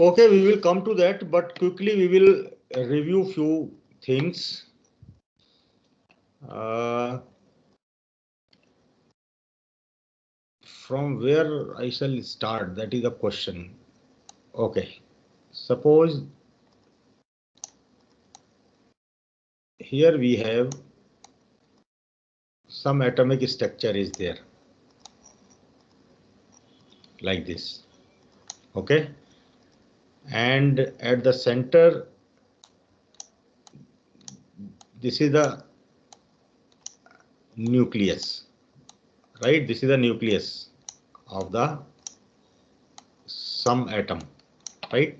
Okay, we will come to that, but quickly we will review few things. From where I shall start, that is the question. Okay, suppose here we have some atomic structure is there, like this. Okay, and at the center, this is the nucleus, right? This is the nucleus of the some atom, right?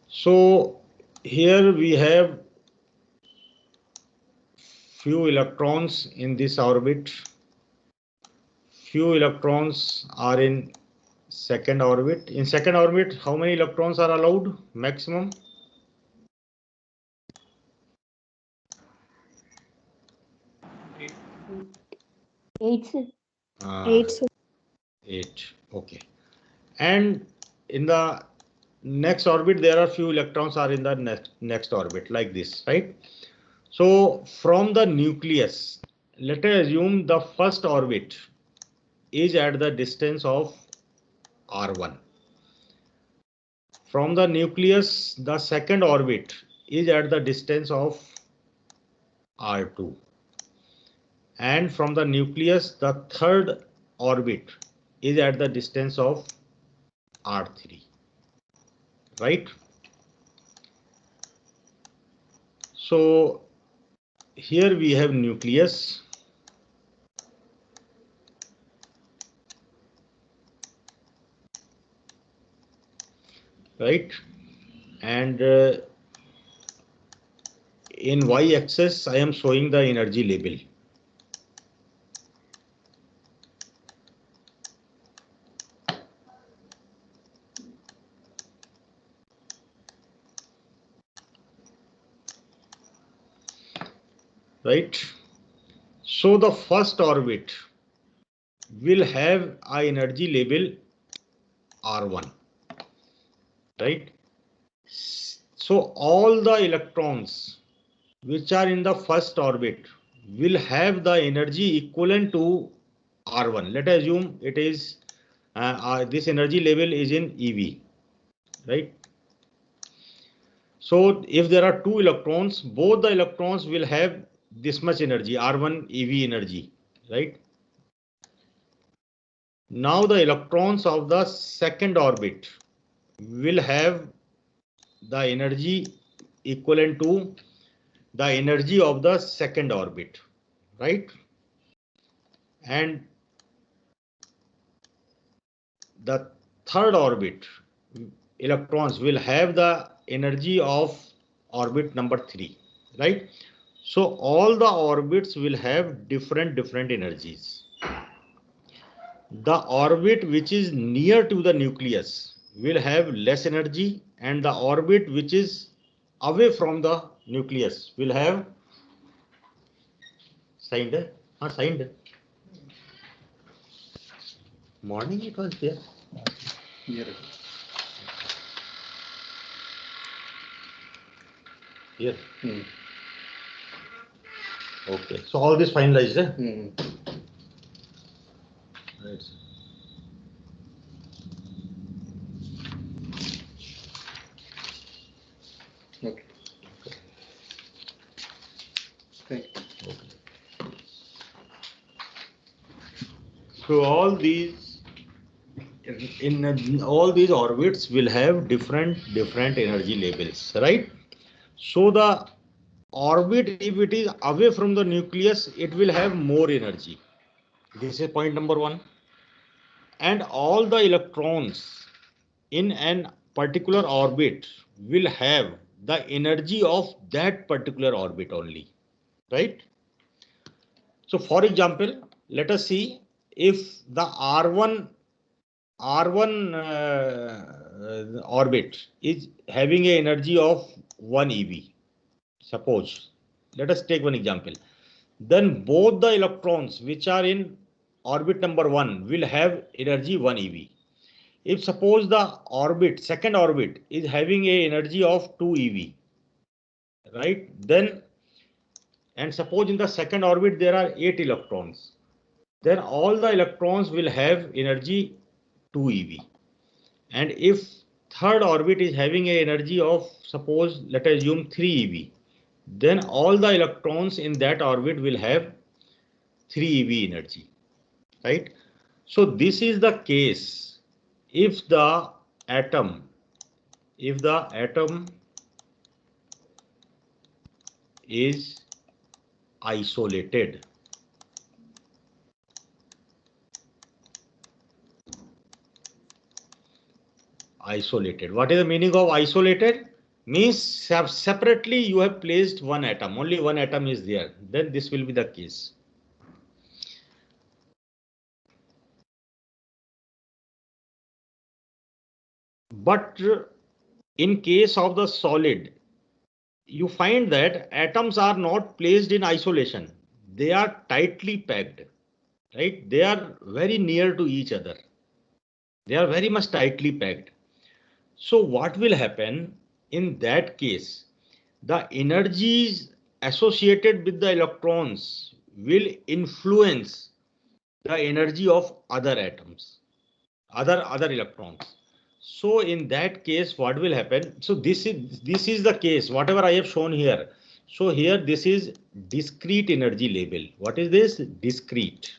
So here we have few electrons in this orbit. Few electrons are in second orbit. In second orbit, how many electrons are allowed maximum? 8. 8. Okay. And in the next orbit, there are few electrons are in the next orbit, like this, right? So from the nucleus, let us assume the first orbit is at the distance of r1. From the nucleus, the second orbit is at the distance of r2. And from the nucleus, the third orbit is at the distance of r3, right? So here we have nucleus, right? And in y-axis, I am showing the energy level. Right? So the first orbit will have a energy level R1, right? So all the electrons which are in the first orbit will have the energy equivalent to R1. Let us assume it is this energy level is in eV, right? So if there are two electrons, both the electrons will have this much energy, R1 eV energy, right? Now the electrons of the second orbit will have the energy equivalent to the energy of the second orbit, right? And the third orbit electrons will have the energy of orbit number 3, right? So all the orbits will have different energies. The orbit which is near to the nucleus will have less energy, and the orbit which is away from the nucleus will have signed. Morning it was there. Here. Okay, so all this finalized. Right. Okay. Thank you. Okay. So all these in all these orbits will have different energy levels, right? So the orbit, if it is away from the nucleus, it will have more energy. This is point number 1. And all the electrons in an particular orbit will have the energy of that particular orbit only, right? So for example, let us see if the R1 orbit is having an energy of 1 eV. Suppose, let us take one example. Then both the electrons which are in orbit number 1 will have energy 1 eV. If suppose the orbit, second orbit is having a energy of 2 eV, right? Then, and suppose in the second orbit there are 8 electrons, then all the electrons will have energy 2 eV. And if third orbit is having a energy of, suppose, let us assume 3 eV, then all the electrons in that orbit will have 3 eV energy, right? So this is the case if the atom is isolated. Isolated. What is the meaning of isolated? Means separately you have placed one atom, only one atom is there, then this will be the case. But in case of the solid, you find that atoms are not placed in isolation. They are tightly packed, right? They are very near to each other. They are very much tightly packed. So what will happen in that case? The energies associated with the electrons will influence the energy of other atoms, other electrons. So in that case, what will happen? So this is the case, whatever I have shown here. So here this is discrete energy level. What is this? Discrete.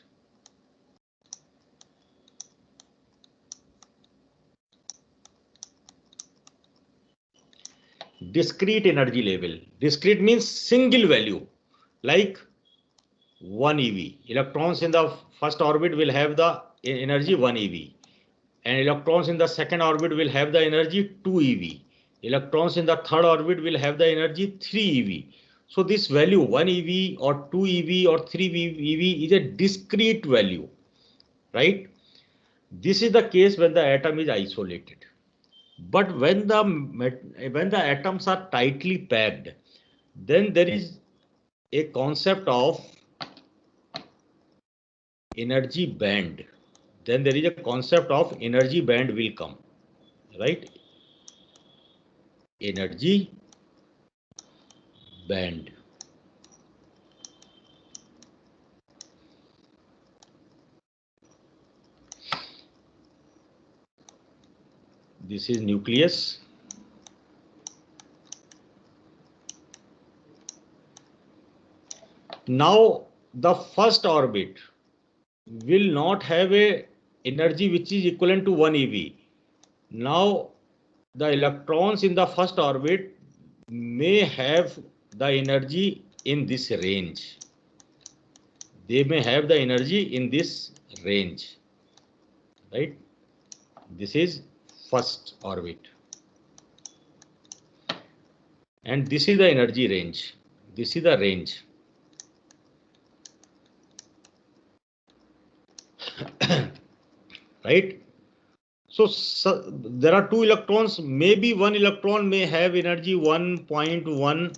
Discrete energy level. Discrete means single value, like 1 eV. Electrons in the first orbit will have the energy 1 eV. And electrons in the second orbit will have the energy 2 eV. Electrons in the third orbit will have the energy 3 eV. So this value 1 eV or 2 eV or 3 eV is a discrete value, right? This is the case when the atom is isolated. But when the atoms are tightly packed, then there is a concept of energy band. Then there is a concept of energy band will come, right? Energy band. This is nucleus. Now the first orbit will not have a energy which is equivalent to 1 eV. Now the electrons in the first orbit may have the energy in this range. They may have the energy in this range, right? This is first orbit. And this is the energy range. This is the range. Right? So there are two electrons. Maybe one electron may have energy 1.1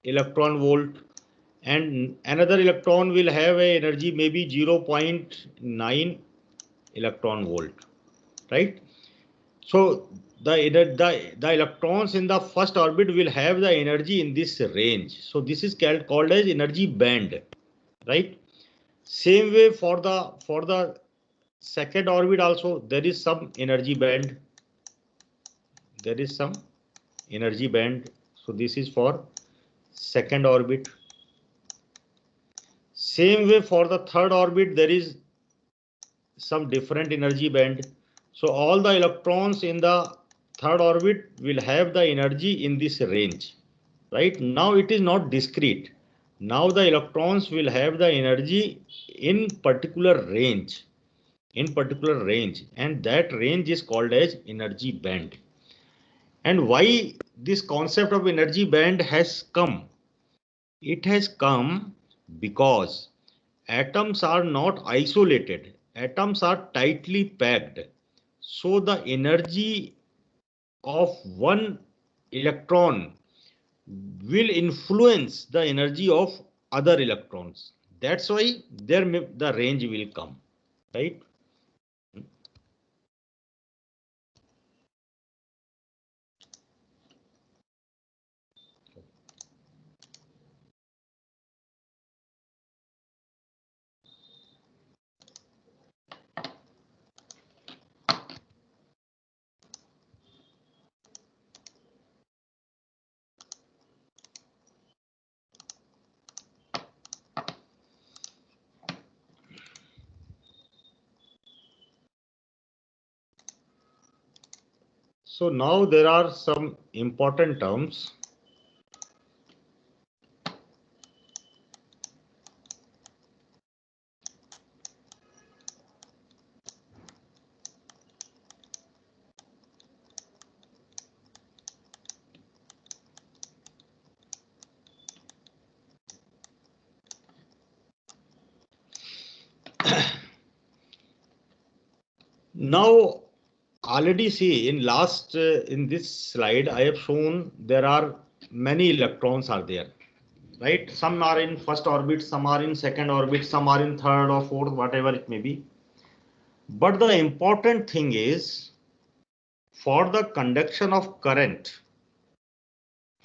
electron volt, and another electron will have a energy maybe 0.9 electron volt, right? So the electrons in the first orbit will have the energy in this range. So this is called as energy band, right? Same way for the second orbit also there is some energy band. There is some energy band. So this is for second orbit. Same way for the third orbit there is some different energy band. So all the electrons in the third orbit will have the energy in this range, right? Now it is not discrete. Now the electrons will have the energy in particular range, and that range is called as energy band. And why this concept of energy band has come? It has come because atoms are not isolated. Atoms are tightly packed. So the energy of one electron will influence the energy of other electrons. That's why the range will come, right? So now there are some important terms. Now, already see in last in this slide I have shown there are many electrons are there, right? Some are in first orbit, some are in second orbit, some are in third or fourth, whatever it may be. But the important thing is for the conduction of current,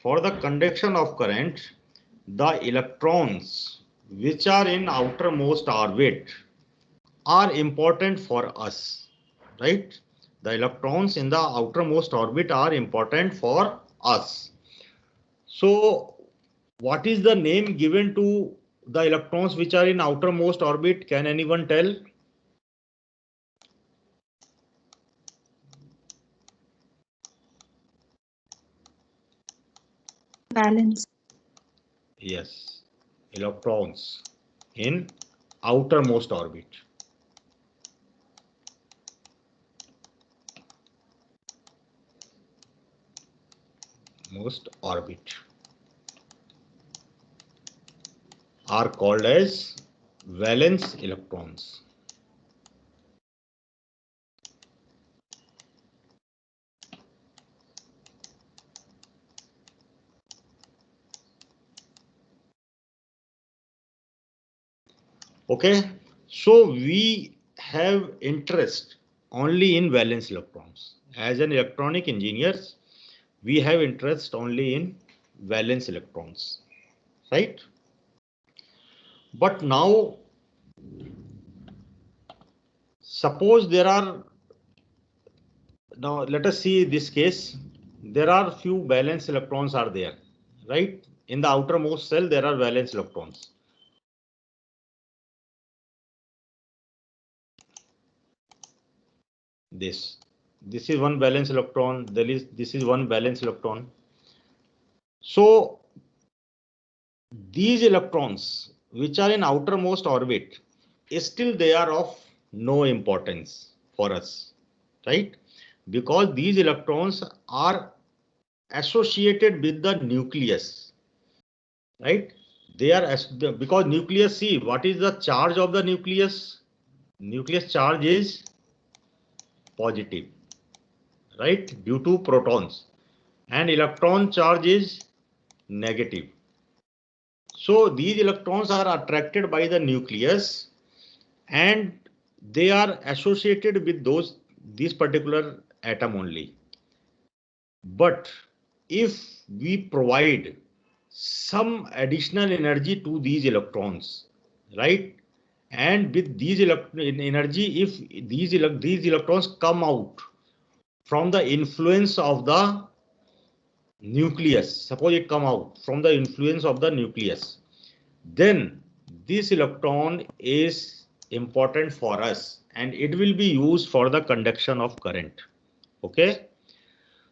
the electrons which are in outermost orbit are important for us, right? The electrons in the outermost orbit are important for us. So what is the name given to the electrons which are in outermost orbit? Can anyone tell? Valence. Yes, electrons in outermost orbit. Most orbit are called as valence electrons. Okay, so we have interest only in valence electrons. As an electronic engineers, we have interest only in valence electrons, right? But now, suppose there are, now let us see this case, there are few valence electrons are there, right? In the outermost cell, there are valence electrons. This is one valence electron, this is one valence electron. So these electrons which are in outermost orbit, still they are of no importance for us, right? Because these electrons are associated with the nucleus, right? They are because nucleus, see what is the charge of the nucleus? Nucleus charge is positive, right? Due to protons, and electron charge is negative. So these electrons are attracted by the nucleus and they are associated with this particular atom only. But if we provide some additional energy to these electrons, right? And with these energy, if these electrons come out from the influence of the nucleus, suppose it come out from the influence of the nucleus, then this electron is important for us and it will be used for the conduction of current. Okay,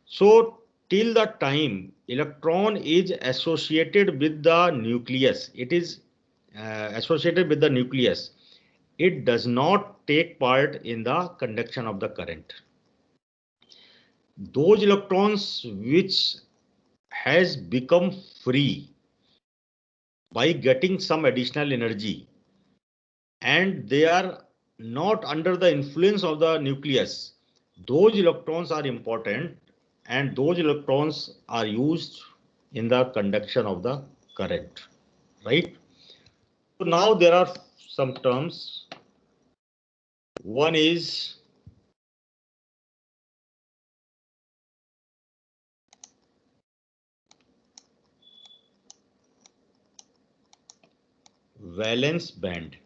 so till the time electron is associated with the nucleus, it is associated with the nucleus, it does not take part in the conduction of the current. Those electrons which has become free by getting some additional energy and they are not under the influence of the nucleus, those electrons are important and those electrons are used in the conduction of the current, right? So now there are some terms. One is valence band.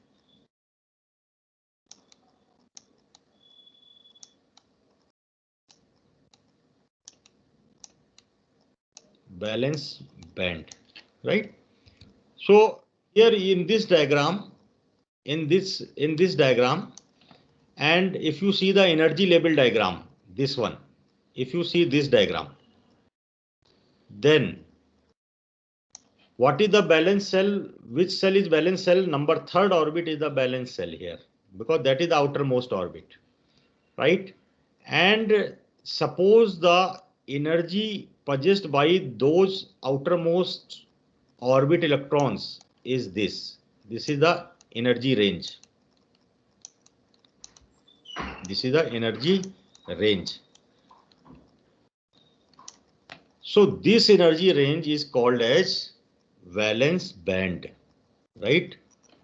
Valence band, right? So here in this diagram, in this diagram, and if you see the energy level diagram, this one, if you see this diagram, then what is the balance cell? Which cell is balance cell? Number third orbit is the balance cell here, because that is the outermost orbit, right? And suppose the energy possessed by those outermost orbit electrons is this. This is the energy range. This is the energy range. So this energy range is called as valence band, right?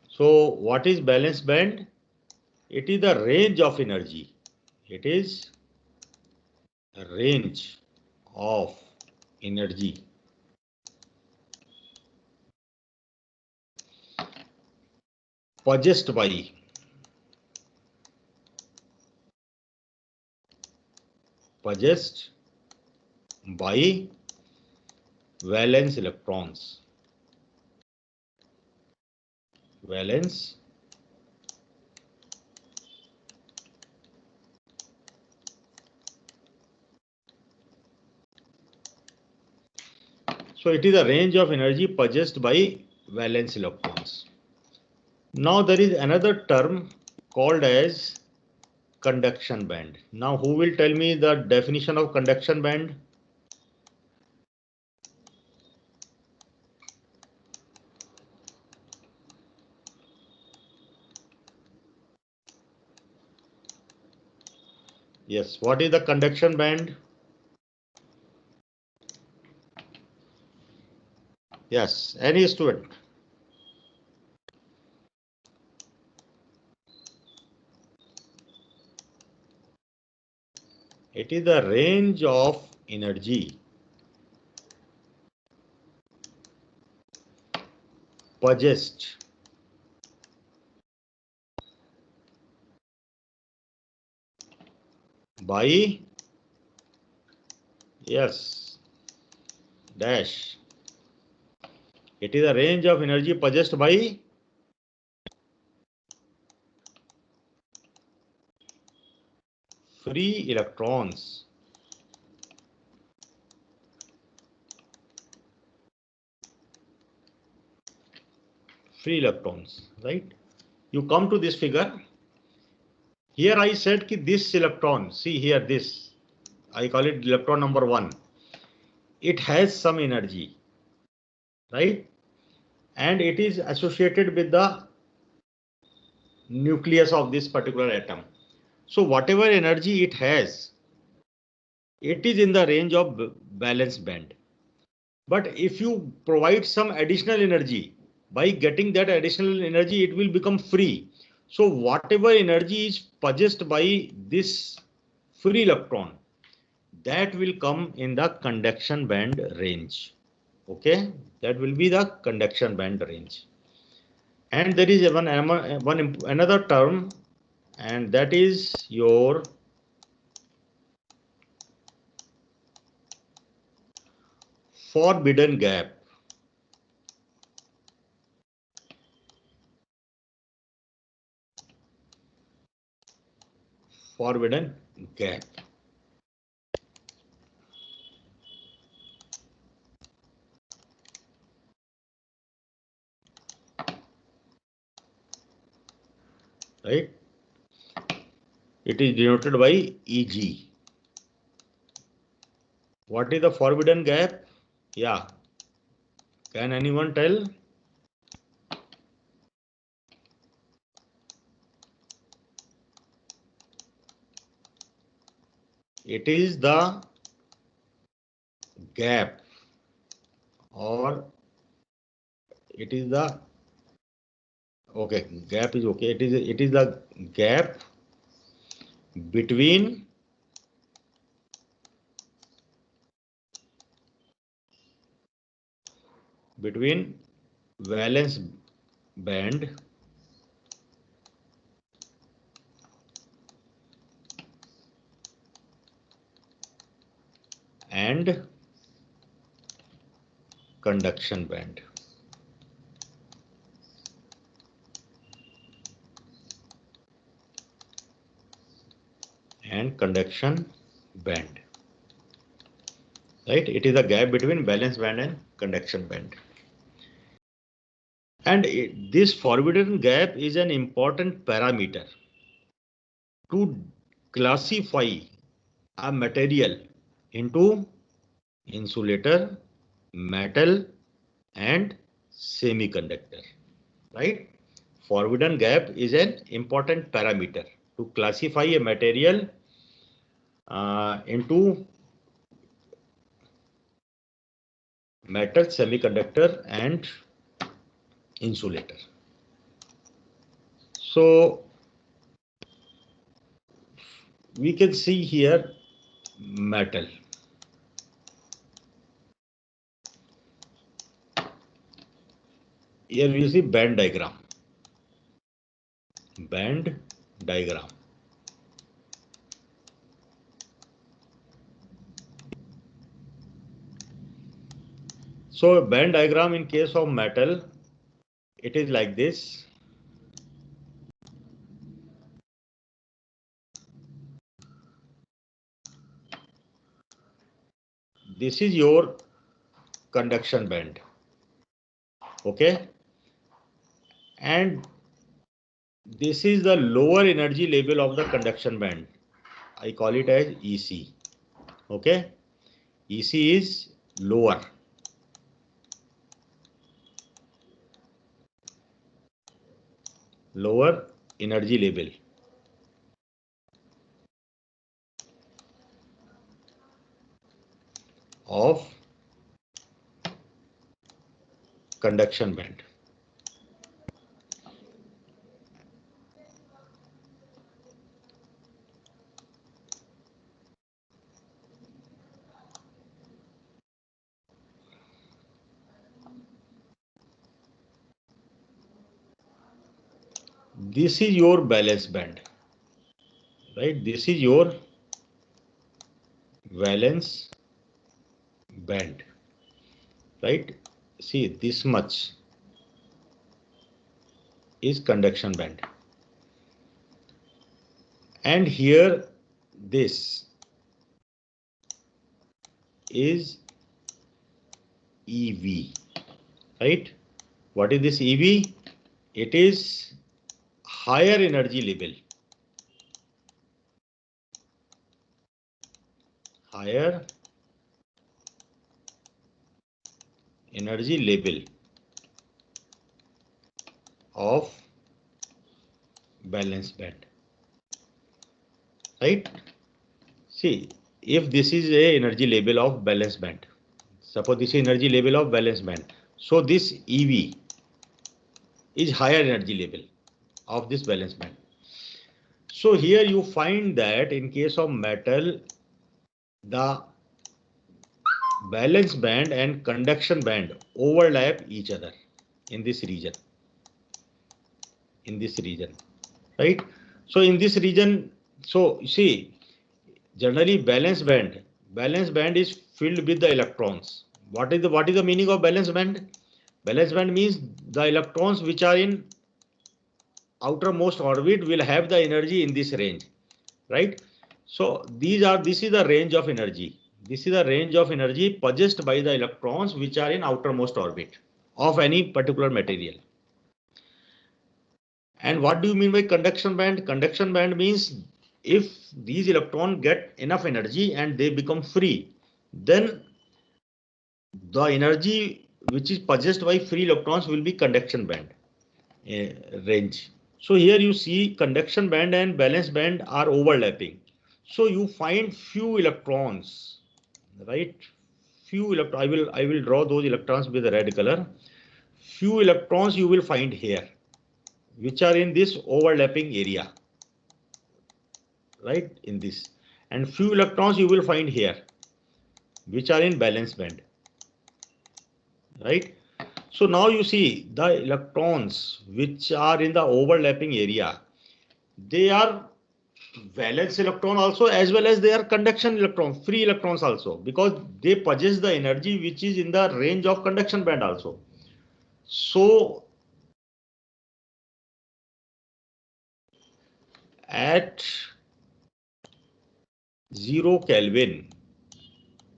So what is valence band? It is the range of energy. It is a range of energy possessed by valence electrons. Valence so it is a range of energy possessed by valence electrons. Now there is another term called as conduction band. Now who will tell me the definition of conduction band? Yes, what is the conduction band? Yes, any student. It is the range of energy possessed by, yes, dash. It is a range of energy possessed by free electrons. Free electrons, right? You come to this figure. Here I said that this electron, see here this, I call it electron number 1. It has some energy, right? And it is associated with the nucleus of this particular atom. So whatever energy it has, it is in the range of valence band. But if you provide some additional energy, by getting that additional energy, it will become free. So whatever energy is possessed by this free electron, that will come in the conduction band range. Okay, that will be the conduction band range. And there is another term, and that is your forbidden gap. Forbidden gap. Right? It is denoted by Eg. What is the forbidden gap? Yeah. Can anyone tell? It is the gap, or it is the, okay, gap is okay. It is the gap between valence band and conduction band. And conduction band. right? It is the gap between valence band and conduction band. And this forbidden gap is an important parameter to classify a material into insulator, metal, and semiconductor, right? Forbidden gap is an important parameter to classify a material into metal, semiconductor, and insulator. So we can see here metal. Here we see band diagram. Band diagram. So band diagram in case of metal, it is like this. This is your conduction band. Okay. And this is the lower energy level of the conduction band. I call it as EC. Okay. EC is lower. Lower energy level. Of conduction band. This is your valence band, right? This is your valence band, right? See, this much is conduction band. And here, this is EV, right? What is this EV? It is higher energy level. Higher energy level of valence band, right? See, if this is a energy level of valence band, suppose this is energy level of valence band, so this EV is higher energy level of this valence band. So here you find that in case of metal, the valence band and conduction band overlap each other in this region. In this region, right? So in this region, so you see, generally valence band is filled with the electrons. What is the meaning of valence band? Valence band means the electrons which are in outermost orbit will have the energy in this range, right? So this is the range of energy. This is the range of energy possessed by the electrons which are in outermost orbit of any particular material. And what do you mean by conduction band? Conduction band means if these electrons get enough energy and they become free, then the energy which is possessed by free electrons will be conduction band range. So here you see conduction band and valence band are overlapping. So you find few electrons, right? Few electrons. I will draw those electrons with the red color. Few electrons you will find here, which are in this overlapping area, right? In this, and few electrons you will find here, which are in valence band, right? So now you see the electrons which are in the overlapping area, they are valence electron also as well as they are conduction electron, free electrons also, because they possess the energy which is in the range of conduction band also. So at 0 Kelvin,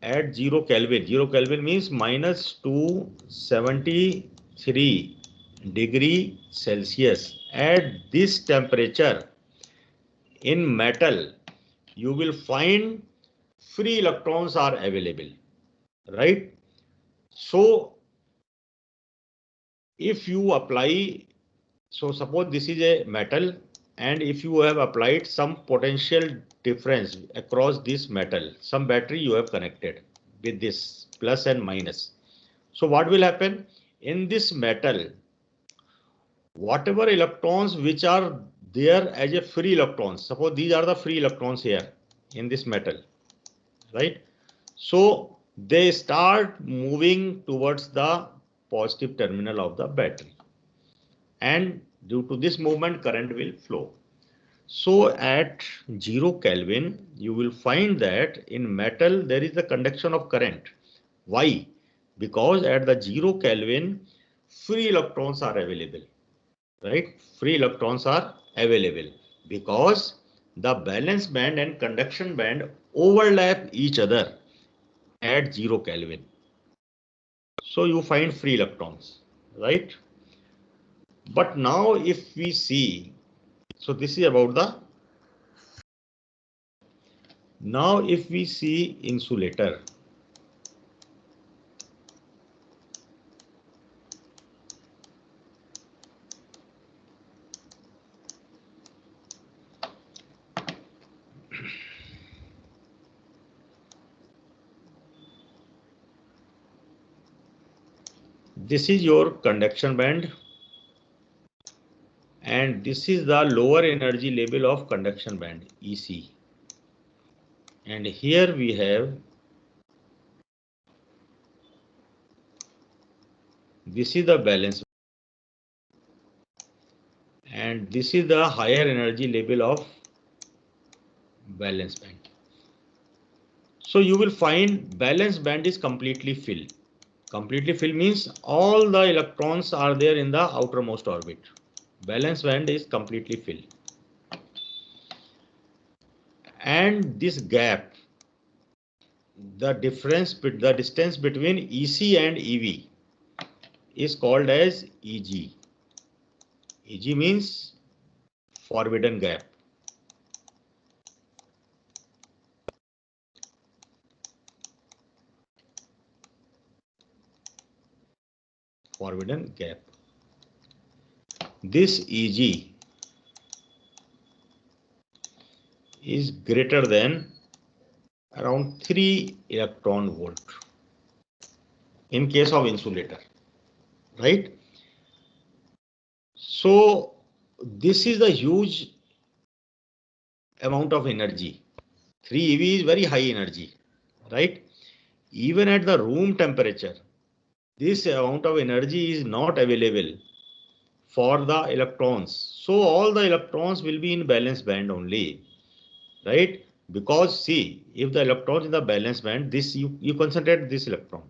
at 0 Kelvin. 0 Kelvin means minus 273 degree Celsius. At this temperature in metal, you will find free electrons are available, right? So if you apply, so suppose this is a metal, and if you have applied some potential difference across this metal, some battery you have connected with this plus and minus. So what will happen in this metal? Whatever electrons which are there as a free electrons, suppose these are the free electrons here in this metal, right? So they start moving towards the positive terminal of the battery, and due to this movement current will flow. So at 0 Kelvin, you will find that in metal there is a conduction of current. Why? Because at the 0 Kelvin, free electrons are available, right? Free electrons are available because the valence band and conduction band overlap each other at 0 Kelvin. So you find free electrons, right? But now if we see, so this is about the, now if we see insulator, this is your conduction band and this is the lower energy level of conduction band, EC. And here we have, this is the balance and this is the higher energy level of valence band. So you will find valence band is completely filled. Completely filled means all the electrons are there in the outermost orbit. Valence band is completely filled. And this gap, the distance between EC and EV is called as EG. EG means forbidden gap. Forbidden gap. This EG is greater than around 3 electron volt in case of insulator, right? So this is the huge amount of energy. 3 eV is very high energy, right? Even at the room temperature, this amount of energy is not available for the electrons. So all the electrons will be in valence band only, right? Because see, if the electron in the valence band, this you concentrate this electron.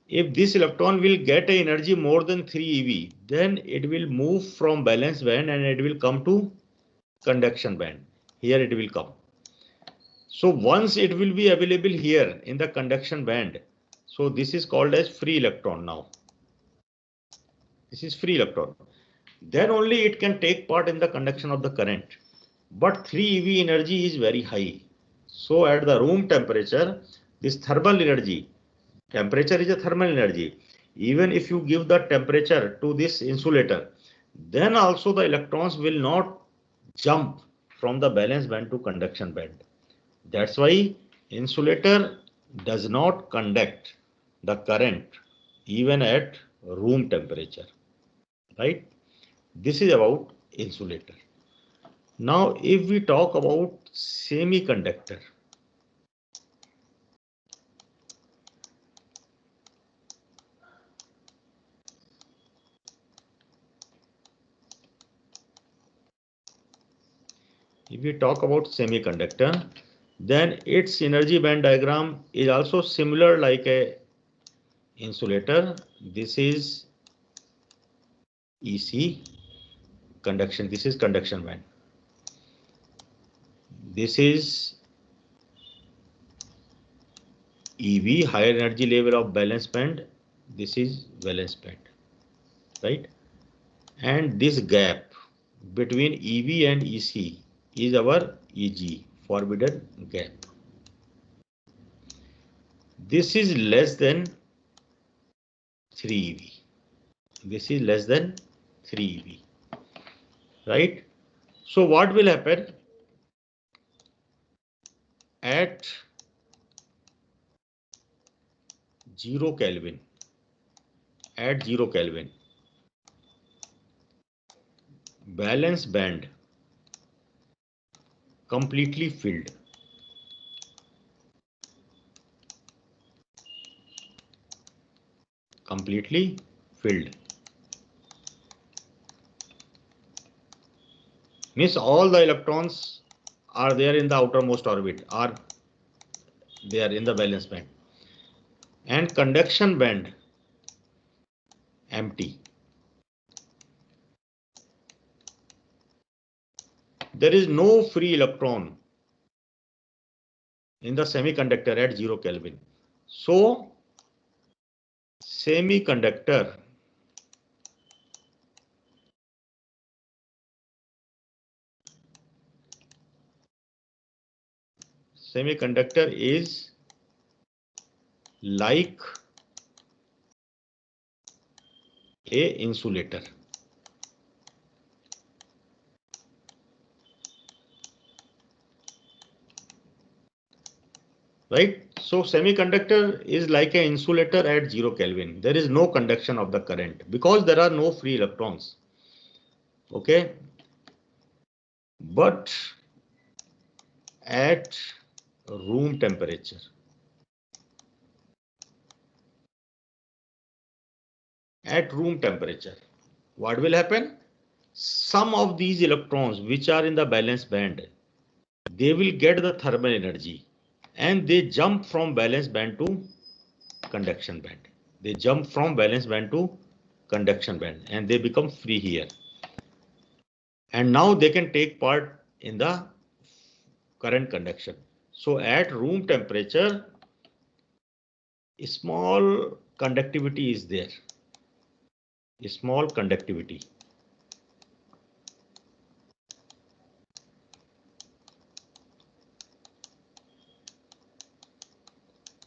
If this electron will get a energy more than 3 eV, then it will move from valence band and it will come to conduction band. Here it will come. So once it will be available here in the conduction band, so this is called as free electron now. This is free electron. Then only it can take part in the conduction of the current. But 3 eV energy is very high. So at the room temperature, this thermal energy, temperature is a thermal energy. Even if you give the temperature to this insulator, then also the electrons will not jump from the valence band to conduction band. That's why insulator does not conduct the current even at room temperature, right? This is about insulator. Now, if we talk about semiconductor, then its energy band diagram is also similar like a insulator. This is EC conduction. This is conduction band. This is EV, higher energy level of valence band. This is valence band, right? And this gap between EV and EC is our EG, forbidden gap. This is less than 3 EV. This is less than 3 EV, right? So what will happen at 0 Kelvin? At 0 Kelvin, valence band completely filled. Completely filled. Means all the electrons are there in the outermost orbit, are there in the valence band. And conduction band empty. There is no free electron in the semiconductor at 0 Kelvin. So semiconductor is like a insulator. Right? So semiconductor is like an insulator at 0 Kelvin. There is no conduction of the current because there are no free electrons. Okay. But at room temperature, what will happen? Some of these electrons which are in the valence band, they will get the thermal energy and they jump from valence band to conduction band. They jump from valence band to conduction band and they become free here. And now they can take part in the current conduction. So at room temperature, small conductivity is there. Small conductivity.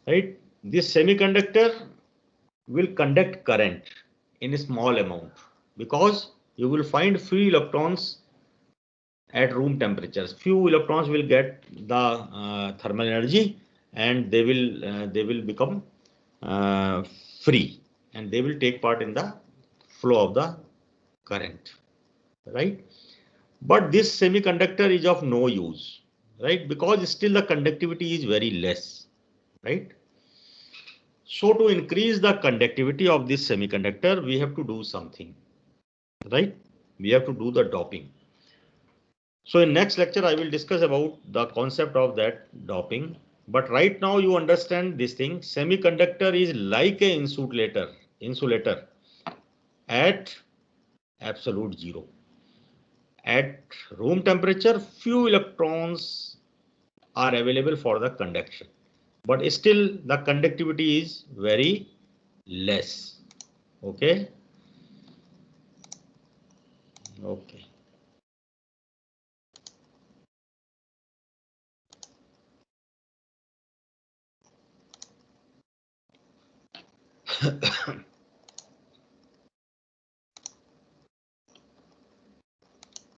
Right? This semiconductor will conduct current in a small amount because you will find free electrons at room temperatures. Few electrons will get the thermal energy and they will become free and they will take part in the flow of the current, right? But this semiconductor is of no use, right? Because still the conductivity is very less, right? So to increase the conductivity of this semiconductor, we have to do something, right? We have to do the doping. So in next lecture, I will discuss about the concept of that doping. But right now you understand this thing. Semiconductor is like a insulator at absolute zero. At room temperature, few electrons are available for the conduction, but still the conductivity is very less. Okay. Okay.